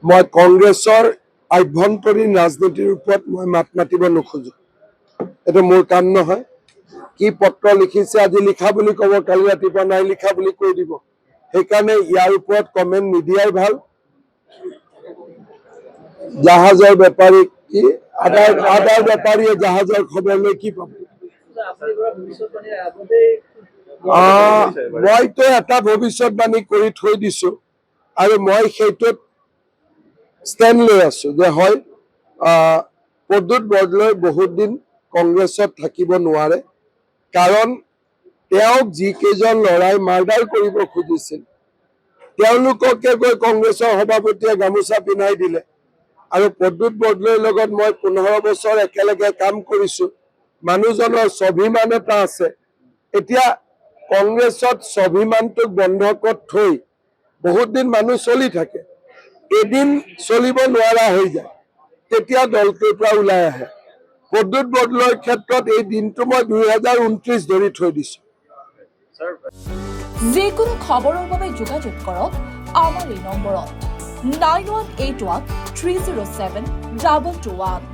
মই কংগ্ৰেছৰ আভ্যন্তৰীণ ৰাজনীতিৰ ওপৰত মই মাত মাতিব নোখোজো। এইটো মোৰ কাম নহয়। কি পত্ৰ লিখিছে, আজি লিখা বুলি ক'ব, কালি ৰাতিপুৱা নাই লিখা বুলি কৈ দিব। সেইকাৰণে ইয়াৰ ওপৰত কমেণ্ট নিদিয়াই ভাল। জাহাজৰ বেপাৰী কি আদাৰ বেপাৰীয়ে জাহাজৰ খবৰ লৈ কি পাব? মইতো এটা ভৱিষ্যতবাণী কৰি থৈ দিছো আৰু মই সেইটোত ষ্টেণ্ড লৈ আছো যে হয় প্ৰদ্যুৎ বৰদলৈ বহুত দিন কংগ্ৰেছত থাকিব নোৱাৰে, কাৰণ তেওঁক যিকেইজন ল'ৰাই মাৰ্ডাৰ কৰিব খুজিছিল তেওঁলোককে গৈ কংগ্ৰেছৰ সভাপতিয়ে গামোচা পিন্ধাই দিলে। আৰু প্ৰদ্যুৎ বৰদলৈৰ লগত মই 15 বছৰ একেলগে কাম কৰিছো। মানুহজনৰ স্বাভিমান এটা আছে। এতিয়া কংগ্ৰেছত স্বাভিমানটোক বন্ধকত থৈ বহুত দিন মানুহ চলি থাকে, এদিন চলিব নোৱাৰা হৈ যায়, তেতিয়া দলটোৰ পৰা ওলাই আহে। প্ৰদ্যুৎ বৰদলৈৰ ক্ষেত্ৰত এই দিনটো মই 2029 ধৰি থৈ দিছো। যিকোনো খবৰৰ বাবে যোগাযোগ কৰক আমাৰ এই নম্বৰত 9181 307 221।